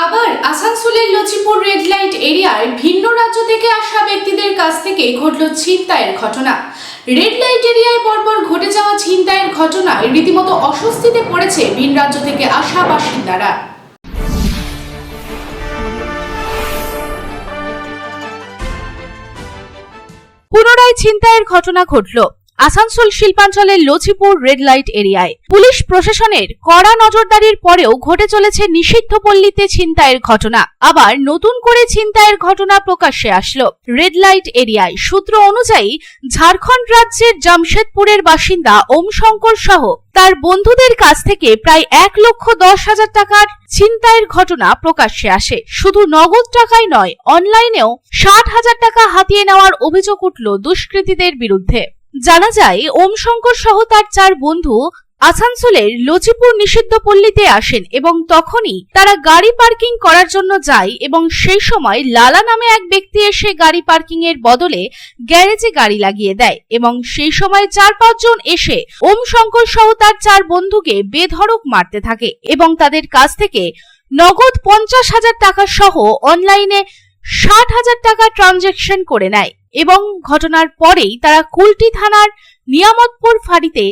আবার আসানসোলের লচিপুর red light এরিয়ায় ভিন্ন রাজ্য থেকে আসা ব্যক্তিদের কাছ থেকে ঘটল ছিনতাইয়ের ঘটনা। রেড লাইট এরিয়ায় পরপর ঘটে যাওয়া ছিনতাইয়ের ঘটনায় রীতিমতো অস্বস্তিতে পড়েছে ভিন রাজ্য থেকে আসা বাসিন্দারা। পুনরায় ছিনতাইয়ের ঘটনা ঘটল আসানসোল শিল্পাঞ্চলের লচিপুর রেড লাইট এরিয়ায়। পুলিশ প্রশাসনের কড়া নজরদারির পরেও ঘটে চলেছে নিষিদ্ধ পল্লীতে ছিনতাইয়ের ঘটনা। আবার নতুন করে ছিনতাইয়ের ঘটনা প্রকাশ্যে আসলো রেড লাইট এরিয়ায়। সূত্র অনুযায়ী ঝাড়খণ্ড রাজ্যের জামশেদপুরের বাসিন্দা ওম শঙ্কর সহ তার বন্ধুদের কাছ থেকে প্রায় 1,10,000 টাকার ছিনতাইয়ের ঘটনা প্রকাশ্যে আসে। শুধু নগদ টাকাই নয়, অনলাইনেও 60,000 টাকা হাতিয়ে নেওয়ার অভিযোগ উঠল দুষ্কৃতীদের বিরুদ্ধে। জানা যায় ওম শঙ্কর সহ তার 4 বন্ধু আসানসোলের লচিপুর নিষিদ্ধ পল্লীতে আসেন এবং তখনই তারা গাড়ি পার্কিং করার জন্য যায় এবং সেই সময় লালা নামে এক ব্যক্তি এসে গাড়ি পার্কিং এর বদলে গ্যারেজে গাড়ি লাগিয়ে দেয় এবং সেই সময় 4-5 জন এসে ওম শঙ্কর সহ তার 4 বন্ধুকে বেধড়ক মারতে থাকে এবং তাদের কাছ থেকে নগদ 50,000 টাকা সহ অনলাইনে 60,000 টাকা ট্রানজাকশন করে নেয় এবং ঘটনার পরেই তারা কুলটি থানার নিয়ামতপুর ফাঁড়িতে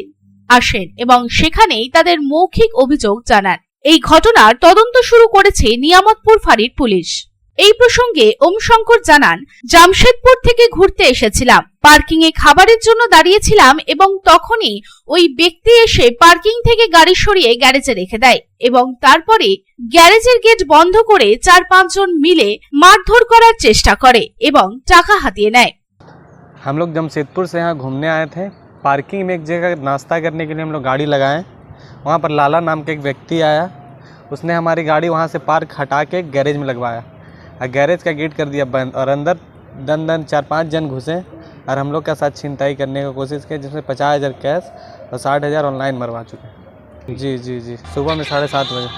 আসেন এবং সেখানেই তাদের মৌখিক অভিযোগ জানান। এই ঘটনার তদন্ত শুরু করেছে নিয়ামতপুর ফাঁড়ির পুলিশ। এই প্রসঙ্গে ওম শঙ্কর জানান, জামশেদপুর থেকে ঘুরতে এসেছিলাম, পার্কিং এ খাবারের জন্য দাঁড়িয়েছিলাম এবং তখনই ওই ব্যক্তি এসে পার্কিং থেকে গাড়ি সরিয়ে গ্যারেজে রেখে দেয় এবং তারপরে গ্যারেজের গেট বন্ধ করে 4-5 জন মিলে মারধর করার চেষ্টা করে এবং টাকা হাতিয়ে নেয়। हम लोग जमशेदपुर से यहाँ घूमने आए थे। पार्किंग में एक जगह नाश्ता करने के लिए हम लोग गाड़ी लगाए। वहाँ पर लाला नाम के एक व्यक्ति आया, उसने हमारी गाड़ी वहाँ से पार्क हटा के गैरेज में लगवाया और गैरेज का गेट कर दिया बंद और अंदर 4-5 जन घुसे और हम लोग के साथ छिनताई करने की कोशिश की, जिसमें 50,000 कैश और 60,000 ऑनलाइन मरवा चुके। जी जी जी सुबह में 7:30 बजे।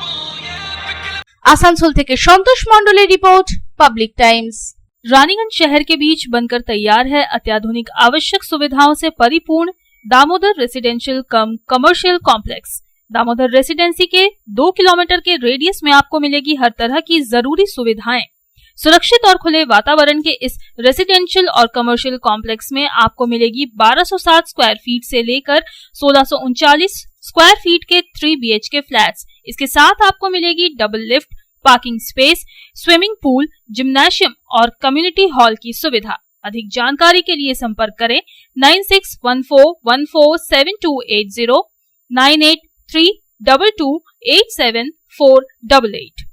आसनसोल থেকে संतोष मंडलेर रिपोर्ट, पब्लिक टाइम्स। रानीगंज शहर के बीच बनकर तैयार है अत्याधुनिक आवश्यक सुविधाओं से परिपूर्ण दामोदर रेसिडेंशियल कम कमर्शियल कॉम्प्लेक्स। दामोदर रेसिडेंसी के 2 किलोमीटर के रेडियस में आपको मिलेगी हर तरह की जरूरी सुविधाएं। सुरक्षित और खुले वातावरण के इस रेसिडेंशियल और कमर्शियल कॉम्प्लेक्स में आपको मिलेगी 1260 स्क्वायर फीट से लेकर 1639 स्क्वायर फीट के 3 BHK फ्लैट्स। इसके साथ आपको मिलेगी double lift, parking space, swimming pool, gymnasium और कम्युनिटी हॉल की सुविधा। अधिक जानकारी के लिए संपर्क करें 9614147280, 9832287488।